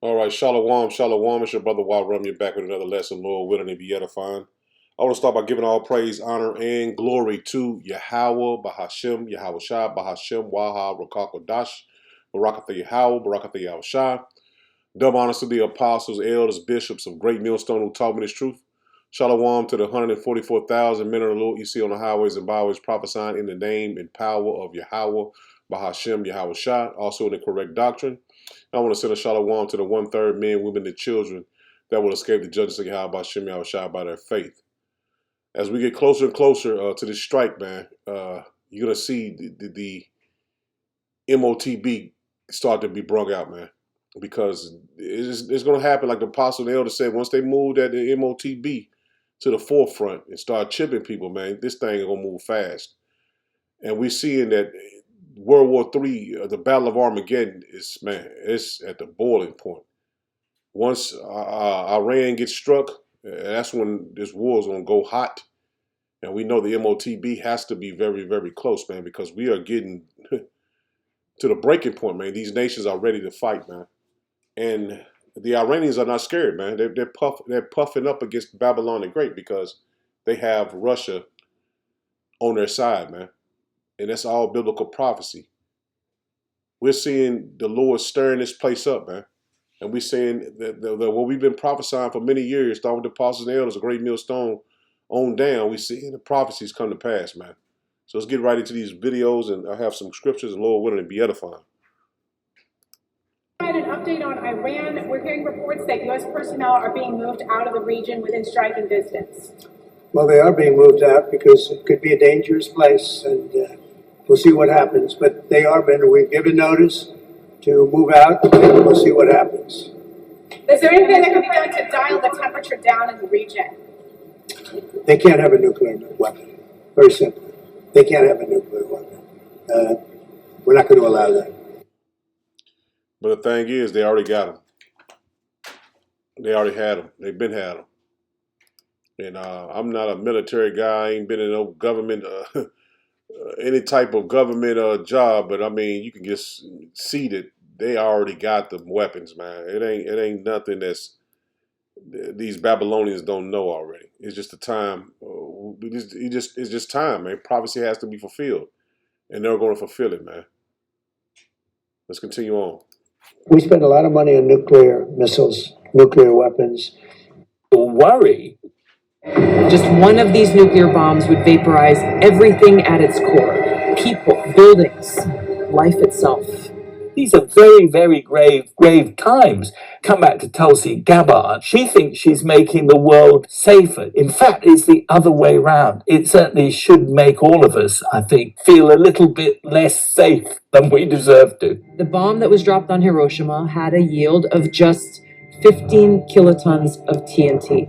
All right, Shalom, Shalom. It's your brother Rum. You're back with another lesson, Lord willing to be edifying. I want to start by giving all praise, honor, and glory to Yahweh, Bahashem, Yahweh Shah, Bahashem, Waha, Rakakodash, Barakatha Yahweh, Barakatha Yahweh Shah. Double honors to the apostles, elders, bishops of Great Millstone who taught me this truth. Shalom to the 144,000 men of the Lord you see on the highways and byways prophesying in the name and power of Yahweh, Bahashem, Yahweh Shah, also in the correct doctrine. I want to send a shalom to the 1/3 men, women, and children that will escape the judgments of Yahweh Hashem Yahweh Shai by their faith. As we get closer and closer to this strike, man, you're going to see the MOTB start to be brung out, man, because it's going to happen like the apostle and the elder said. Once they move that the MOTB to the forefront and start chipping people, man, this thing is going to move fast. And we're seeing that World War III, the Battle of Armageddon, it's at the boiling point. Once Iran gets struck, that's when this war is going to go hot. And we know the MOTB has to be very, very close, man, because we are getting to the breaking point, man. These nations are ready to fight, man. And the Iranians are not scared, man. They're puffing up against Babylon the Great because they have Russia on their side, man. And that's all biblical prophecy. We're seeing the Lord stirring this place up, man. And we're saying that what we've been prophesying for many years, starting with the apostles and elders, a great millstone on down, we're seeing the prophecies come to pass, man. So let's get right into these videos, and I have some scriptures, and Lord willing, to be edifying. An update on Iran. We're hearing reports that U.S. personnel are being moved out of the region within striking distance. Well, they are being moved out because it could be a dangerous place, and we'll see what happens. But they are being. We've given notice to move out, and we'll see what happens. Is there anything that can be done to dial the temperature down in the region? They can't have a nuclear weapon. Very simple. They can't have a nuclear weapon. We're not going to allow that. But the thing is, they already got them. They already had them. They've been had them. And I'm not a military guy. I ain't been in no government, any type of government job. But I mean, you can just see that they already got the weapons, man. It ain't nothing these Babylonians don't know already. It's just the time. It's just time, man. Prophecy has to be fulfilled, and they're going to fulfill it, man. Let's continue on. We spend a lot of money on nuclear missiles, nuclear weapons. Worry. Just one of these nuclear bombs would vaporize everything at its core. People, buildings, life itself. These are very, very grave times. Come back to Tulsi Gabbard. She thinks she's making the world safer. In fact, it's the other way around. It certainly should make all of us, I think, feel a little bit less safe than we deserve to. The bomb that was dropped on Hiroshima had a yield of just 15 kilotons of TNT,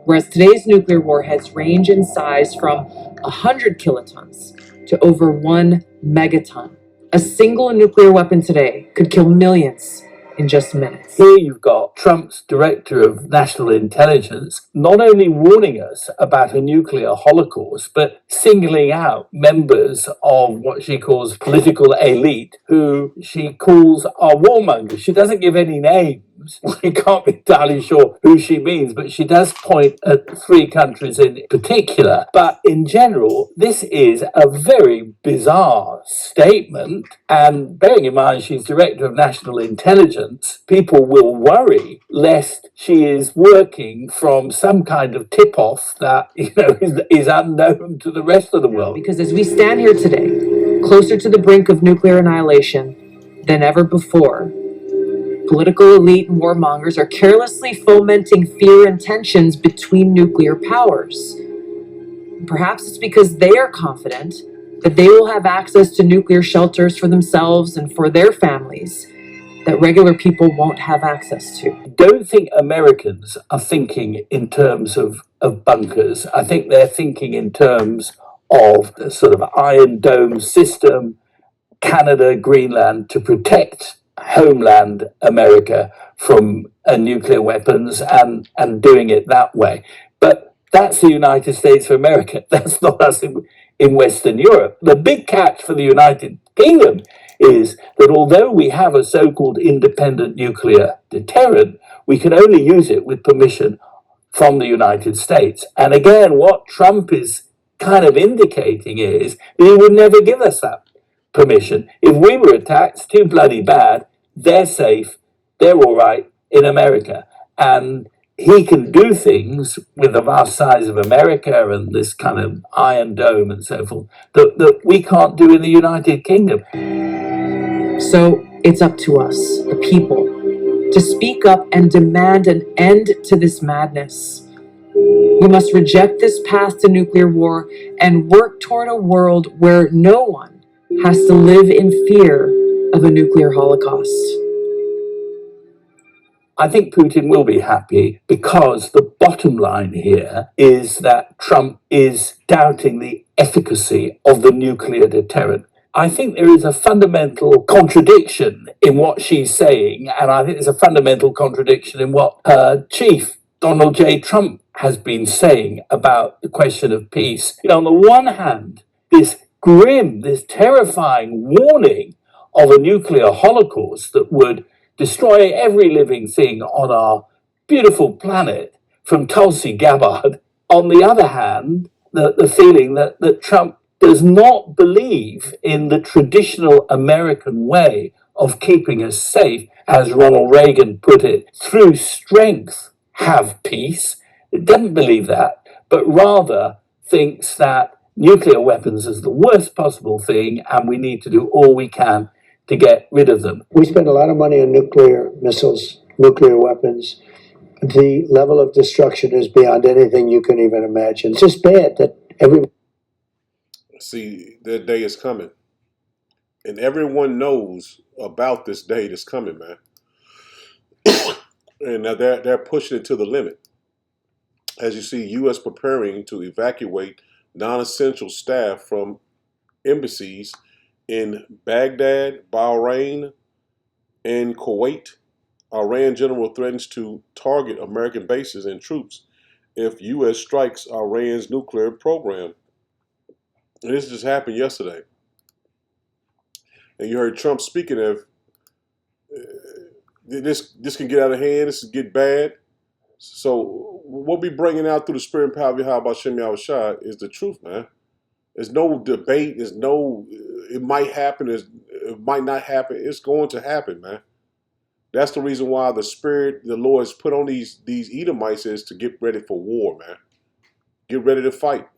whereas today's nuclear warheads range in size from 100 kilotons to over 1 megaton. A single nuclear weapon today could kill millions in just minutes. Here you've got Trump's director of national intelligence not only warning us about a nuclear holocaust, but singling out members of what she calls political elite, who she calls are warmongers. She doesn't give any names. We can't be entirely sure who she means, but she does point at 3 countries in particular. But in general, this is a very bizarre statement. And bearing in mind she's director of national intelligence, people will worry lest she is working from some kind of tip-off that is unknown to the rest of the world. Because as we stand here today, closer to the brink of nuclear annihilation than ever before, political elite and warmongers are carelessly fomenting fear and tensions between nuclear powers. Perhaps it's because they are confident that they will have access to nuclear shelters for themselves and for their families that regular people won't have access to. I don't think Americans are thinking in terms of bunkers. I think they're thinking in terms of the sort of Iron Dome system, Canada, Greenland, to protect homeland America from nuclear weapons and doing it that way. But that's the United States of America. That's not us in Western Europe. The big catch for the United Kingdom is that although we have a so-called independent nuclear deterrent, we can only use it with permission from the United States. And again, what Trump is kind of indicating is that he would never give us that permission. If we were attacked, it's too bloody bad. They're safe. They're all right in America. And he can do things with the vast size of America and this kind of Iron Dome and so forth that we can't do in the United Kingdom. So it's up to us, the people, to speak up and demand an end to this madness. We must reject this path to nuclear war and work toward a world where no one has to live in fear of a nuclear holocaust. I think Putin will be happy because the bottom line here is that Trump is doubting the efficacy of the nuclear deterrent. I think there is a fundamental contradiction in what she's saying, and I think there's a fundamental contradiction in what her chief, Donald J. Trump, has been saying about the question of peace. On the one hand, this grim, this terrifying warning of a nuclear holocaust that would destroy every living thing on our beautiful planet from Tulsi Gabbard. On the other hand, the feeling that Trump does not believe in the traditional American way of keeping us safe, as Ronald Reagan put it, through strength, have peace. It doesn't believe that, but rather thinks that nuclear weapons is the worst possible thing and we need to do all we can to get rid of them. We spend a lot of money on nuclear missiles, nuclear weapons. The level of destruction is beyond anything you can even imagine. It's just bad that everybody... See, that day is coming. And everyone knows about this day that's coming, man. And now they're pushing it to the limit. As you see, U.S. preparing to evacuate non-essential staff from embassies in Baghdad, Bahrain, and Kuwait. Iran general threatens to target American bases and troops if U.S. strikes Iran's nuclear program. And this just happened yesterday. And you heard Trump speaking of this can get out of hand, this can get bad. So what we bringing out through the spirit and power of Yahweh Shem Yahushua is the truth, man. There's no debate. There's no, it might happen. It might not happen. It's going to happen, man. That's the reason why the Spirit, the Lord has put on these Edomites is to get ready for war, man. Get ready to fight.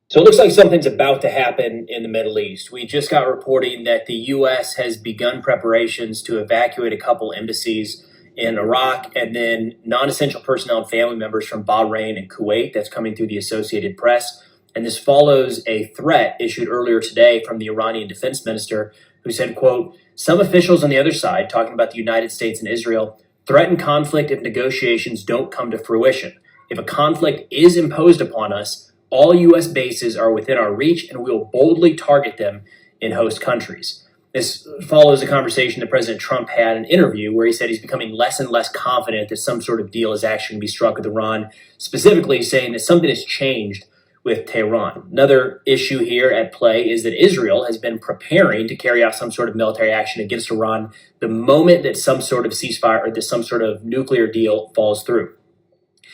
So it looks like something's about to happen in the Middle East. We just got reporting that the U.S. has begun preparations to evacuate a couple embassies in Iraq and then non-essential personnel and family members from Bahrain and Kuwait. That's coming through the Associated Press. And this follows a threat issued earlier today from the Iranian defense minister who said, quote, "Some officials on the other side, talking about the United States and Israel, threaten conflict if negotiations don't come to fruition. If a conflict is imposed upon us, all U.S. bases are within our reach and we will boldly target them in host countries." This follows a conversation that President Trump had in an interview where he said he's becoming less and less confident that some sort of deal is actually going to be struck with Iran, specifically saying that something has changed with Tehran. Another issue here at play is that Israel has been preparing to carry out some sort of military action against Iran the moment that some sort of ceasefire or that some sort of nuclear deal falls through.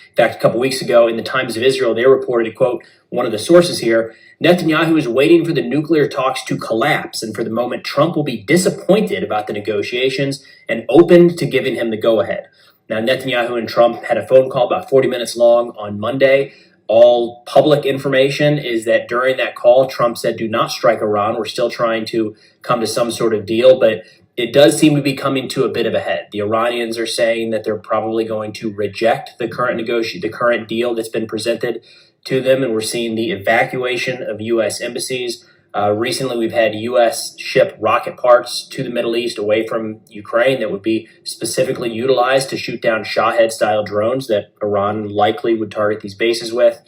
In fact, a couple weeks ago in the Times of Israel, they reported, quote, one of the sources here, "Netanyahu is waiting for the nuclear talks to collapse and for the moment Trump will be disappointed about the negotiations and open to giving him the go-ahead." Now, Netanyahu and Trump had a phone call about 40 minutes long on Monday. All public information is that during that call, Trump said, "Do not strike Iran. We're still trying to come to some sort of deal," but it does seem to be coming to a bit of a head. The Iranians are saying that they're probably going to reject the current deal that's been presented to them, and we're seeing the evacuation of U.S. embassies. Recently, we've had U.S. ship rocket parts to the Middle East away from Ukraine that would be specifically utilized to shoot down Shahed-style drones that Iran likely would target these bases with.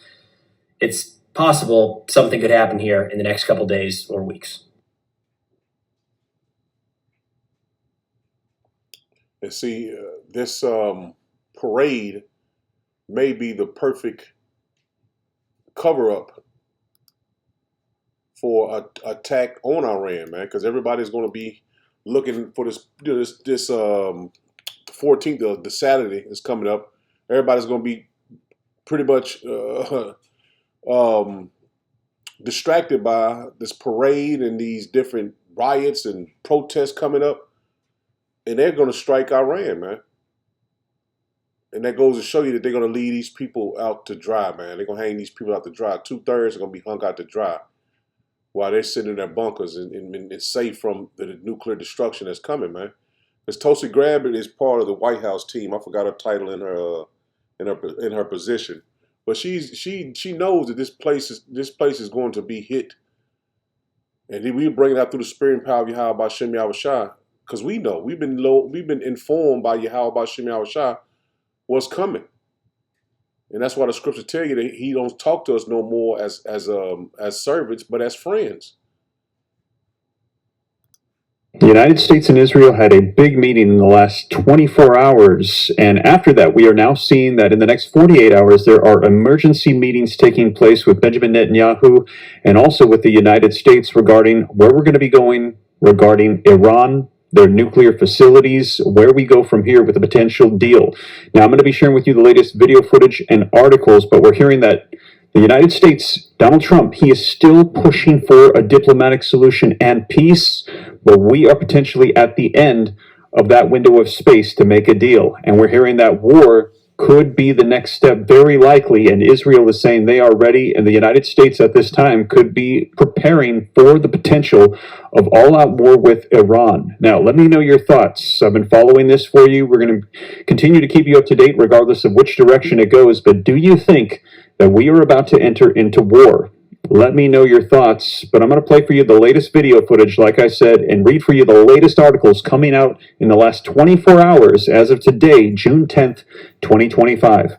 It's possible something could happen here in the next couple days or weeks. And see, this parade may be the perfect cover-up for a attack on Iran, man, because everybody's going to be looking for this 14th, the Saturday is coming up. Everybody's going to be pretty much distracted by this parade and these different riots and protests coming up, and they're going to strike Iran, man. And that goes to show you that they're going to leave these people out to dry, man. They're going to hang these people out to dry. 2/3 are going to be hung out to dry while they're sitting in their bunkers and safe from the nuclear destruction that's coming, man. Because Tulsi Gabbard is part of the White House team. I forgot her title in her position, but she knows that this place is going to be hit, and we bring it out through the spirit and power of Yahweh B'Shem Yahushua, because we know we've been informed by Yahweh B'Shem Yahushua what's coming, and that's why the scriptures tell you that He don't talk to us no more as servants, but as friends. The United States and Israel had a big meeting in the last 24 hours, and after that, we are now seeing that in the next 48 hours, there are emergency meetings taking place with Benjamin Netanyahu and also with the United States regarding where we're going to be going, regarding Iran, their nuclear facilities, where we go from here with a potential deal. Now, I'm going to be sharing with you the latest video footage and articles, but we're hearing that the United States, Donald Trump, he is still pushing for a diplomatic solution and peace, but we are potentially at the end of that window of space to make a deal. And we're hearing that war could be the next step, very likely, and Israel is saying they are ready, and the United States at this time could be preparing for the potential of all-out war with Iran. Now, let me know your thoughts. I've been following this for you. We're going to continue to keep you up to date regardless of which direction it goes, but do you think that we are about to enter into war? Let me know your thoughts, but I'm going to play for you the latest video footage, like I said, and read for you the latest articles coming out in the last 24 hours as of today, June 10th, 2025.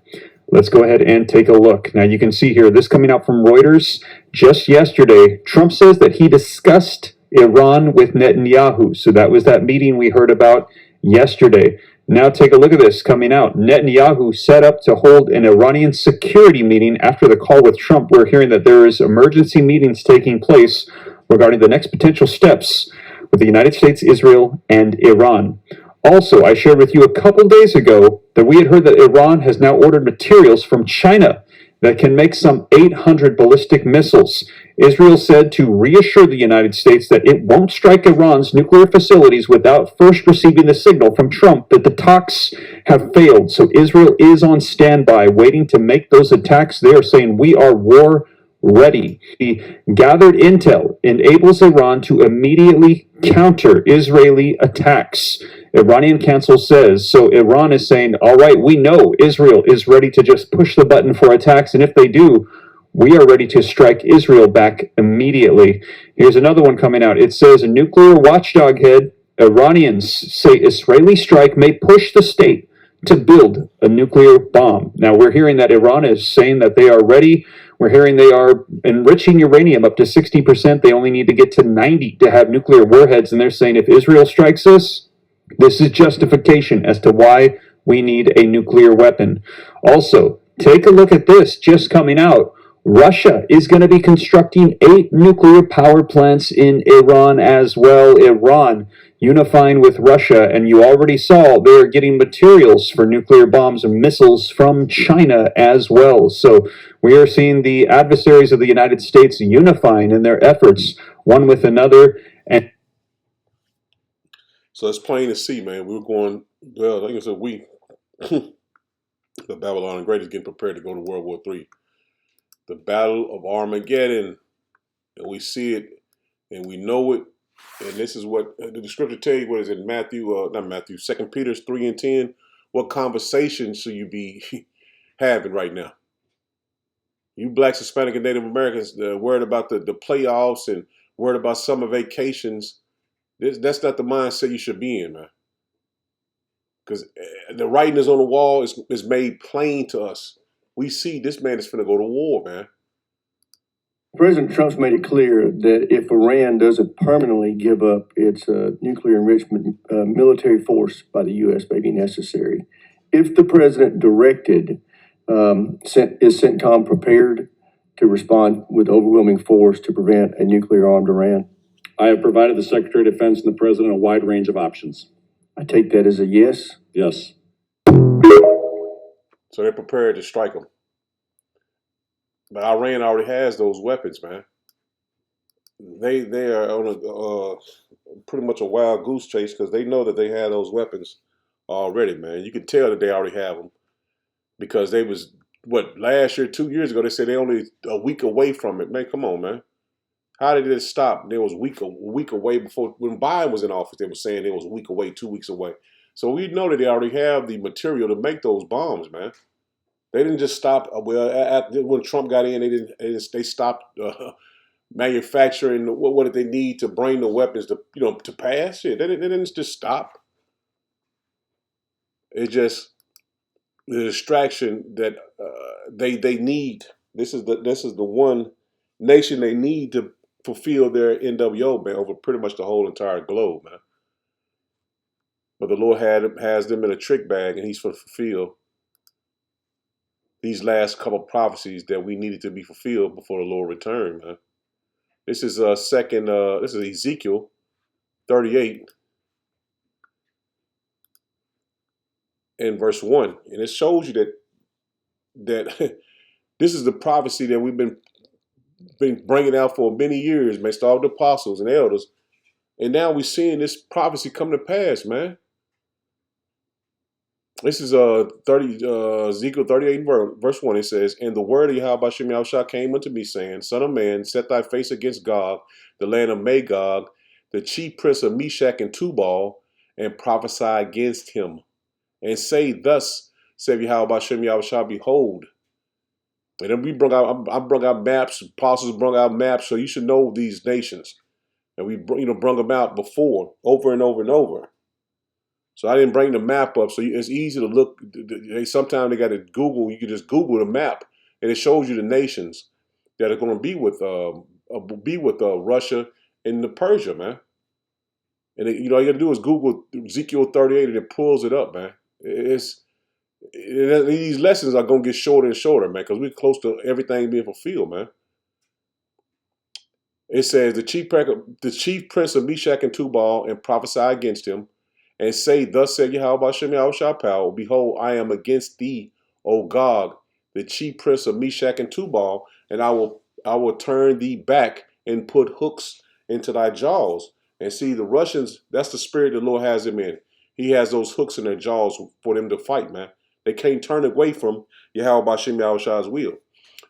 Let's go ahead and take a look. Now, you can see here, this coming out from Reuters just yesterday. Trump says that he discussed Iran with Netanyahu. So that was that meeting we heard about yesterday. Now take a look at this coming out. Netanyahu set up to hold an Iranian security meeting after the call with Trump. We're hearing that there is emergency meetings taking place regarding the next potential steps with the United States, Israel, and Iran. Also, I shared with you a couple days ago that we had heard that Iran has now ordered materials from China that can make some 800 ballistic missiles. Israel said to reassure the United States that it won't strike Iran's nuclear facilities without first receiving the signal from Trump that the talks have failed. So Israel is on standby, waiting to make those attacks. They are saying, we are war ready. The gathered intel enables Iran to immediately counter Israeli attacks. Iranian counsel says, so Iran is saying, all right, we know Israel is ready to just push the button for attacks, and if they do, we are ready to strike Israel back immediately. Here's another one coming out. It says, a nuclear watchdog head, Iranians say Israeli strike may push the state to build a nuclear bomb. Now, we're hearing that Iran is saying that they are ready. We're hearing they are enriching uranium up to 60%. They only need to get to 90 to have nuclear warheads, and they're saying if Israel strikes us, this is justification as to why we need a nuclear weapon. Also, take a look at this just coming out. Russia is going to be constructing 8 nuclear power plants in Iran as well. Iran unifying with Russia, and you already saw they're getting materials for nuclear bombs and missiles from China as well. So we are seeing the adversaries of the United States unifying in their efforts, one with another. And so it's plain to see, man. We were going, well, I think it's a week. The Babylon the Great is getting prepared to go to World War III. The Battle of Armageddon. And we see it and we know it. And this is what the scripture tell you, what is it, not Matthew, 2 Peter 3:10. What conversation should you be having right now? You blacks, Hispanic, and Native Americans worried about the playoffs and worried about summer vacations. That's not the mindset you should be in, man. Because the writing is on the wall is made plain to us. We see this man is finna go to war, man. President Trump's made it clear that if Iran doesn't permanently give up its nuclear enrichment, military force by the U.S. may be necessary. If the president directed, is CENTCOM prepared to respond with overwhelming force to prevent a nuclear-armed Iran? I have provided the Secretary of Defense and the President a wide range of options. I take that as a yes. Yes. So they're prepared to strike them. But Iran already has those weapons, man. They are on a pretty much a wild goose chase because they know that they have those weapons already, man. You can tell that they already have them because they was, last year, 2 years ago, they said they only a week away from it. Man, come on, man. How did it stop? They was a week away before, when Biden was in office, they were saying it was a week away, 2 weeks away. So we know that they already have the material to make those bombs, man. They didn't just stop. When Trump got in, they stopped manufacturing. What did they need to bring the weapons to pass? Yeah, they didn't just stop. It's just the distraction that they need. This is the one nation they need to fulfill their NWO, man, over pretty much the whole entire globe, man. But the Lord has them in a trick bag, and He's for to fulfill these last couple prophecies that we needed to be fulfilled before the Lord returned, man. This is this is Ezekiel 38 and verse 1. And it shows you that this is the prophecy that we've been bringing out for many years, man. Started with the apostles and elders. And now we're seeing this prophecy come to pass, man. This is Ezekiel 38 verse 1. It says, "And the word of Yahweh Shem Yahushua came unto me, saying, Son of man, set thy face against Gog, the land of Magog, the chief prince of Meshach and Tubal, and prophesy against him. And say, Thus saith Yahweh Shem Yahushua, Behold." And then I brought out maps, apostles brought out maps, so you should know these nations. And we brought them out before, over and over and over. So I didn't bring the map up, so it's easy to look. Sometimes they got to Google. You can just Google the map, and it shows you the nations that are going to be with Russia and the Persia, man. And all you got to do is Google Ezekiel 38, and it pulls it up, man. These lessons are going to get shorter and shorter, man, because we're close to everything being fulfilled, man. It says the chief prince of Meshach and Tubal, and prophesy against him, and say, Thus said Yahweh Shem Yahushua Power, Behold, I am against thee, O Gog, the chief prince of Meshach and Tubal, and I will turn thee back and put hooks into thy jaws. And see, the Russians, that's the spirit the Lord has them in. He has those hooks in their jaws for them to fight, man. They can't turn away from Yahweh Shem Yahushua's will.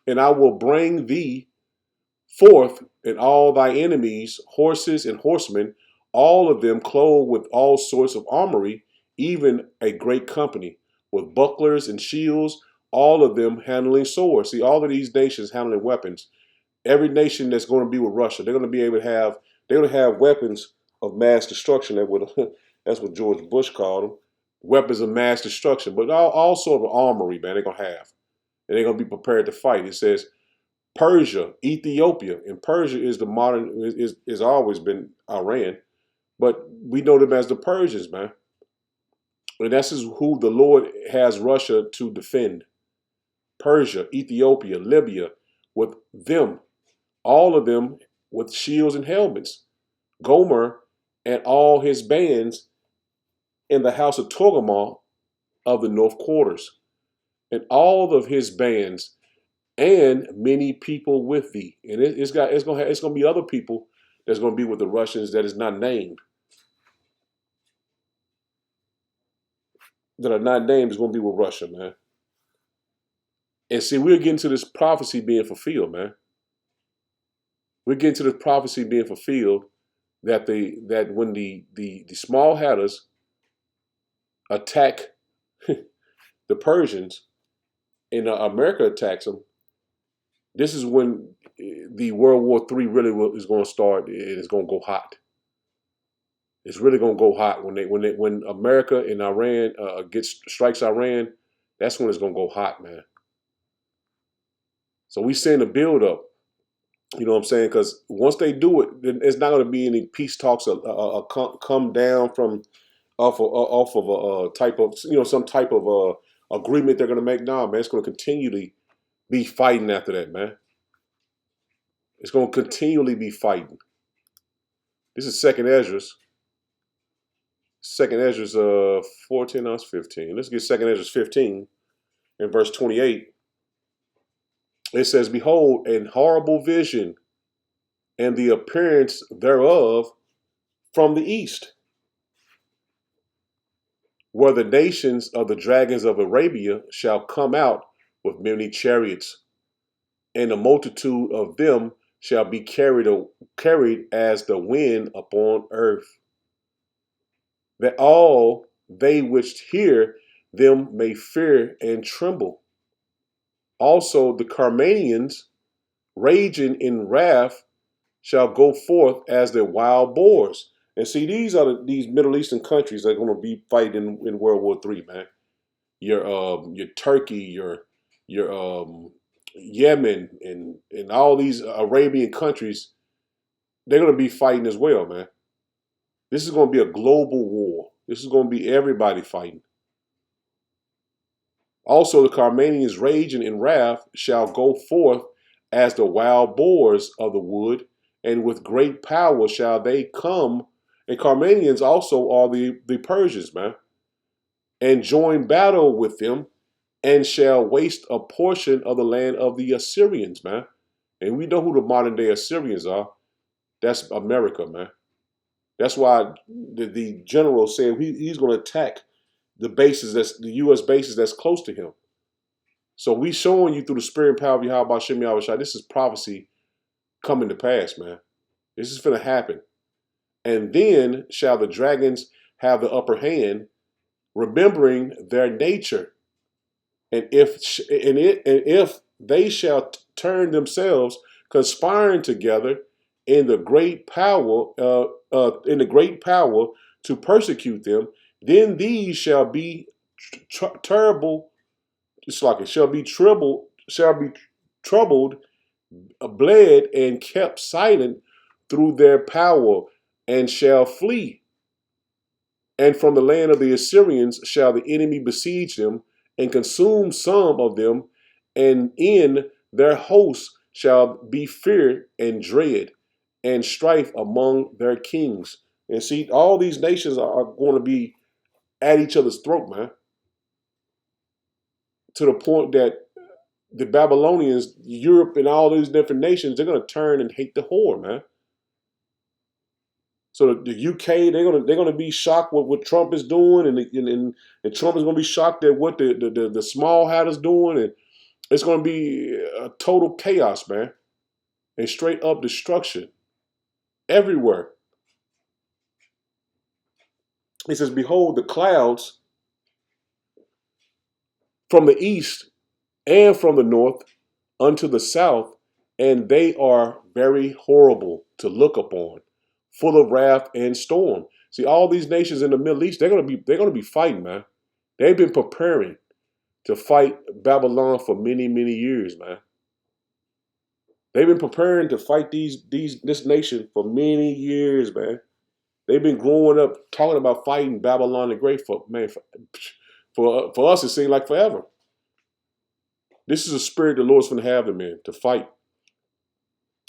And I will bring thee forth, and all thy enemies, horses and horsemen, all of them clothed with all sorts of armory, even a great company, with bucklers and shields, all of them handling swords. See, all of these nations handling weapons. Every nation that's going to be with Russia, they're going to be able to have, they're going to have weapons of mass destruction. That's what George Bush called them, weapons of mass destruction. But all sort of armory, man, they're going to have. And they're going to be prepared to fight. It says Persia, Ethiopia, and Persia is the modern, is always been Iran. But we know them as the Persians, man. And that's who the Lord has Russia to defend. Persia, Ethiopia, Libya, with them, all of them with shields and helmets. Gomer and all his bands in the house of Togarmah of the north quarters, and all of his bands, and many people with thee. And it's going to be other people that's going to be with the Russians that is not named. That are not named is going to be with Russia, man. And see, we're getting to this prophecy being fulfilled, man. We're getting to this prophecy being fulfilled that when the small hatters attack the Persians and America attacks them, this is when the World War III really is going to start, and it's going to go hot. It's really going to go hot when America and Iran strikes Iran. That's when it's going to go hot, man. So we seeing the build up. You know what I'm saying? Because once they do it, then it's not going to be any peace talks come down from off of a type of some type of agreement they're going to make. Nah, man, it's going to continually be fighting after that, man. It's going to continually be fighting. This is Second Esdras. Second Esdras 14, no, it's 15. Let's get Second Esdras 15 and verse 28. It says, behold, an horrible vision and the appearance thereof from the east, where the nations of the dragons of Arabia shall come out with many chariots, and the multitude of them shall be carried as the wind upon earth, that all they which hear them may fear and tremble. Also the Carmanians, raging in wrath, shall go forth as the wild boars. And see, these are these Middle Eastern countries that are going to be fighting in World War III, man. Your Turkey, your Yemen, and all these Arabian countries, they're going to be fighting as well, man. This is going to be a global war. This is going to be everybody fighting. Also, the Carmanians raging in wrath shall go forth as the wild boars of the wood, and with great power shall they come. And Carmanians also are the Persians, man, and join battle with them, and shall waste a portion of the land of the Assyrians, man. And we know who the modern day Assyrians are. That's America, man. That's why the general said he's going to attack the bases, the U.S. bases that's close to him. So we showing you through the spirit and power of Yahweh Shem Yahushua, this is prophecy coming to pass, man. This is going to happen. And then shall the dragons have the upper hand, remembering their nature. And if they shall turn themselves, conspiring together in the great power, to persecute them, then these shall be terrible. It's like it shall be troubled, bled, and kept silent through their power, and shall flee. And from the land of the Assyrians shall the enemy besiege them, and consume some of them, and in their hosts shall be fear and dread, and strife among their kings. And see, all these nations are going to be at each other's throat, man. To the point that the Babylonians, Europe, and all these different nations, they're going to turn and hate the whore, man. So the UK, they're gonna be shocked with what Trump is doing, and Trump is gonna be shocked at what the small hat is doing, and it's gonna be a total chaos, man, and straight up destruction everywhere. He says, "Behold, the clouds from the east and from the north unto the south, and they are very horrible to look upon, full of wrath and storm." See, all these nations in the Middle East, they're gonna be fighting, man. They've been preparing to fight Babylon for many, many years, man. They've been preparing to fight this nation for many years, man. They've been growing up talking about fighting Babylon the Great for us. It seemed like forever. This is a spirit the Lord's going to have them in, to fight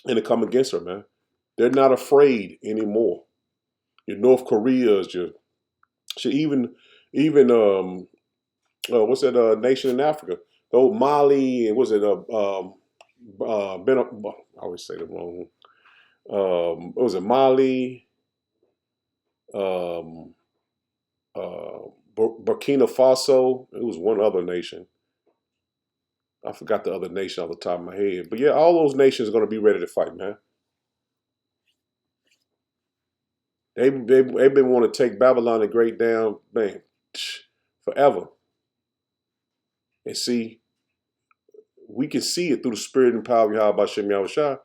and to come against her, man. They're not afraid anymore. Your North Koreas, even what's that nation in Africa? The old Mali, and was it I always say the wrong. What was it, Mali? Burkina Faso. It was one other nation. I forgot the other nation off the top of my head. But yeah, all those nations are going to be ready to fight, man. They've been wanting to take Babylon the Great down, man, forever. And see, we can see it through the spirit and power of Yahweh Shem Yahushua.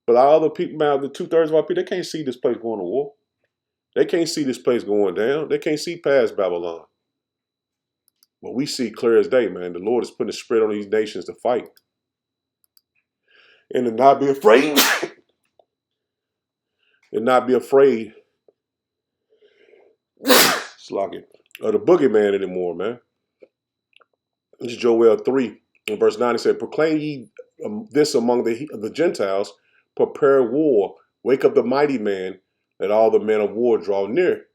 But our other people, man, the 2/3 of our people, they can't see this place going to war. They can't see this place going down. They can't see past Babylon. But we see clear as day, man. The Lord is putting a spirit on these nations to fight. And to not be afraid. And not be afraid. It's like it. Of the boogeyman anymore, man. This is Joel 3. In verse 9, it said, "Proclaim ye this among the Gentiles. prepare war. Wake up the mighty man. Let all the men of war draw near.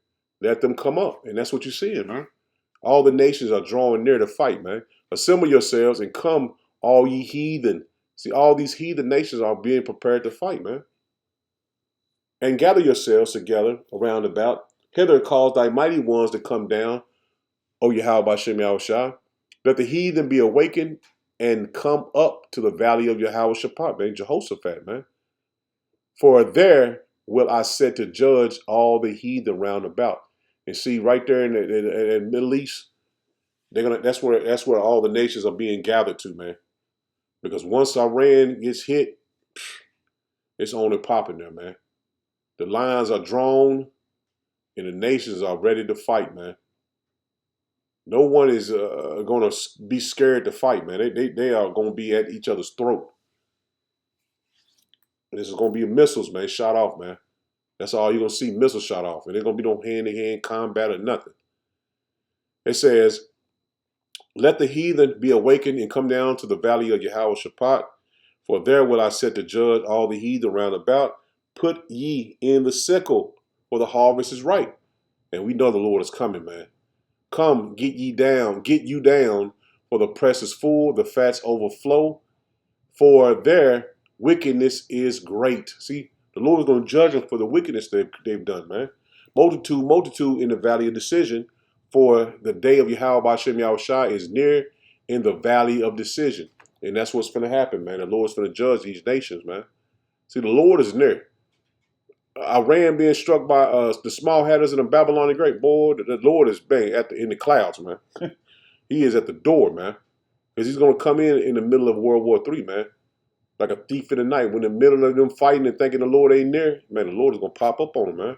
Let them come up. And that's what you're seeing, man. All the nations are drawing near to fight, man. Assemble yourselves and come, all ye heathen. See, all these heathen nations are being prepared to fight, man. And gather yourselves together around about. Hither cause thy mighty ones to come down, O Yahweh Shem Yahushua. Let the heathen be awakened and come up to the valley of Yahweh Shaphat, man. Jehoshaphat, man. For there will I set to judge all the heathen round about. And see, right there in the Middle East, that's where all the nations are being gathered to, man. Because once Iran gets hit, it's on and popping there, man. The lines are drawn, and the nations are ready to fight, man. No one is going to be scared to fight, man. They are going to be at each other's throat. And this is going to be missiles, man, shot off, man. That's all you're going to see, missiles shot off. And there's going to be no hand-to-hand combat or nothing. It says, let the heathen be awakened and come down to the valley of Yahweh Shaphat, for there will I set to judge all the heathen round about. Put ye in the sickle, for the harvest is ripe. And we know the Lord is coming, man. Come, get you down, for the press is full, the fats overflow, for their wickedness is great. See, the Lord is going to judge them for the wickedness they've done, man. Multitude in the valley of decision, for the day of Yahweh Shem Yahushua is near in the valley of decision. And that's what's going to happen, man. The Lord's going to judge these nations, man. See, the Lord is near. Iran being struck by the small hatters and the Babylonian great, boy, the Lord is in the clouds, man. He is at the door, man. Because he's going to come in the middle of World War III, man. Like a thief in the night. When in the middle of them fighting and thinking the Lord ain't near, man, the Lord is going to pop up on them, man.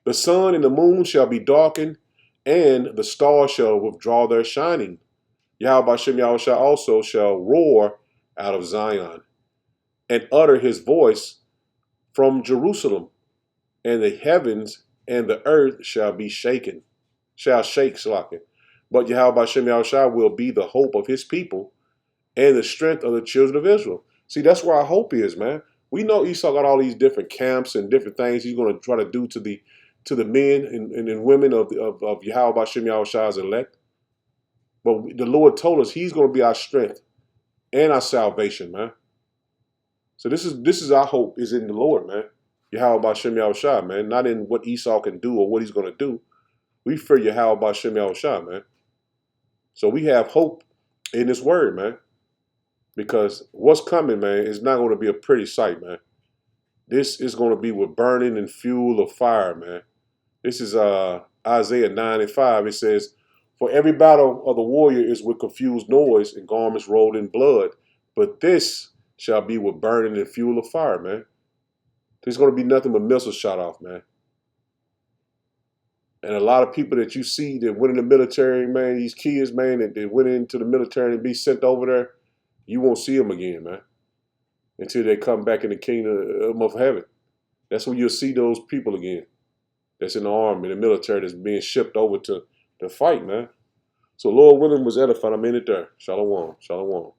The sun and the moon shall be darkened, and the stars shall withdraw their shining. Yahweh Shem Yahushua also shall roar out of Zion, and utter his voice from Jerusalem, and the heavens and the earth shall shake, Slakin. But Yahweh Shem Yahushua will be the hope of his people and the strength of the children of Israel. See, that's where our hope is, man. We know Esau got all these different camps and different things he's going to try to do to the men and women of Yahweh Shem Yahushua's elect. But the Lord told us he's going to be our strength and our salvation, man. So this is our hope is in the Lord, man. Yahweh Shem Yahushua, man. Not in what Esau can do or what he's going to do. We fear Yahweh Shem Yahushua, man. So we have hope in this word, man. Because what's coming, man, is not going to be a pretty sight, man. This is going to be with burning and fuel of fire, man. This is Isaiah 9:5. It says, for every battle of the warrior is with confused noise and garments rolled in blood. But this shall be with burning and fuel of fire, man. There's going to be nothing but missiles shot off, man. And a lot of people that you see that went in the military, man, these kids, man, that went into the military and be sent over there, you won't see them again, man, until they come back in the kingdom of heaven. That's when you'll see those people again that's in the army, in the military, that's being shipped over to fight, man. So Lord willing was edified. I'm in it there. Shalom. Shalom.